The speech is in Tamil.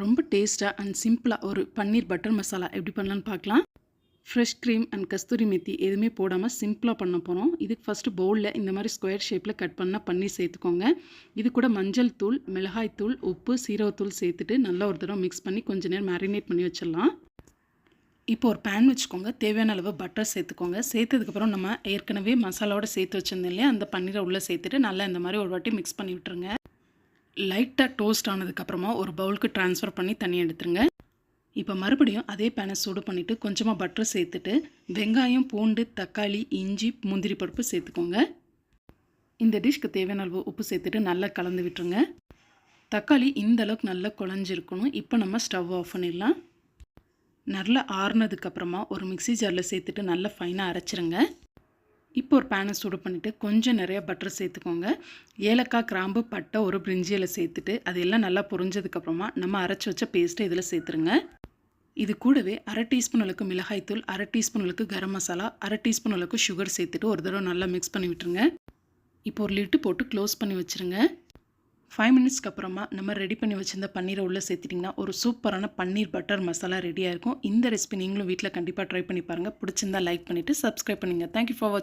ரொம்ப டேஸ்ட்டாக அண்ட் சிம்பிளாக ஒரு பன்னீர் பட்டர் மசாலா எப்படி பண்ணலான்னு பார்க்கலாம். ஃப்ரெஷ் க்ரீம் அண்ட் கஸ்தூரி மெத்தி எதுவுமே போடாமல் சிம்பிளாக பண்ண போகிறோம். இதுக்கு ஃபஸ்ட்டு பவுலில் இந்த மாதிரி ஸ்கொயர் ஷேப்பில் கட் பண்ண பன்னீர் சேர்த்துக்கோங்க. இது கூட மஞ்சள் தூள், மிளகாய் தூள், உப்பு, சீரகத்தூள் சேர்த்துட்டு நல்லா ஒரு தடவை மிக்ஸ் பண்ணி கொஞ்சம் நேரம் மேரினேட் பண்ணி வச்சிடலாம். இப்போ ஒரு பேன் வச்சுக்கோங்க. தேவையான அளவு பட்டர் சேர்த்துக்கோங்க. சேர்த்ததுக்கப்புறம் நம்ம ஏற்கனவே மசாலாவோட சேர்த்து வச்சுருந்தோம் இல்லையா, அந்த பன்னீரை உள்ளே சேர்த்துட்டு நல்லா இந்த மாதிரி ஒரு வாட்டி மிக்ஸ் பண்ணி விட்டுருங்க. லைட்டாக டோஸ்ட் ஆனதுக்கப்புறமா ஒரு பவுலுக்கு ட்ரான்ஸ்ஃபர் பண்ணி தண்ணி எடுத்துருங்க. இப்போ மறுபடியும் அதே பேனை சூடு பண்ணிவிட்டு கொஞ்சமாக பட்டர் சேர்த்துட்டு வெங்காயம், பூண்டு, தக்காளி, இஞ்சி, முந்திரி பருப்பு சேர்த்துக்கோங்க. இந்த டிஷ்க்கு தேவையான அளவு உப்பு சேர்த்துட்டு நல்லா கலந்து விட்டுருங்க. தக்காளி இந்த அளவுக்கு நல்லா குழஞ்சிருக்கணும். இப்போ நம்ம ஸ்டவ் ஆஃப் பண்ணிடலாம். நல்லா ஆறுனதுக்கப்புறமா ஒரு மிக்ஸி ஜாரில் சேர்த்துட்டு நல்லா ஃபைனாக அரைச்சிருங்க. இப்போ ஒரு பேனை சூடு பண்ணிவிட்டு கொஞ்சம் நிறையா பட்டர் சேர்த்துக்கோங்க. ஏலக்காய், கிராம்பு, பட்டை, ஒரு பிரிஞ்சி இலை சேர்த்துட்டு அதெல்லாம் நல்லா பொரிஞ்சதுக்கப்புறமா நம்ம அரைச்சி வச்ச பேஸ்ட்டை இதில் சேர்த்துருங்க. இது கூடவே அரை டீஸ்பூன் அளவுக்கு மிளகாய்த்தூள், அரை டீஸ்பூன் அளவுக்கு கரம் மசாலா, அரை டீஸ்பூன் அளவுக்கு சுகர் சேர்த்துட்டு ஒரு தடவை நல்லா மிக்ஸ் பண்ணி விட்டுருங்க. இப்போ ஒரு லிட்டு போட்டு க்ளோஸ் பண்ணி வச்சுருங்க. 5 மினிட்ஸ்க்கு அப்புறமா நம்ம ரெடி பண்ணி வச்சுருந்த பன்னீரை உள்ளே சேர்த்துட்டிங்கன்னா ஒரு சூப்பரான பன்னீர் பட்டர் மசாலா ரெடியாக இருக்கும். இந்த ரெசிபி நீங்களும் வீட்டில் கண்டிப்பாக ட்ரை பண்ணி பாருங்கள். பிடிச்சிருந்தா லைக் பண்ணிவிட்டு சப்ஸ்கிரைப் பண்ணுங்கள். தேங்க்யூ ஃபார் வாட்சிங்.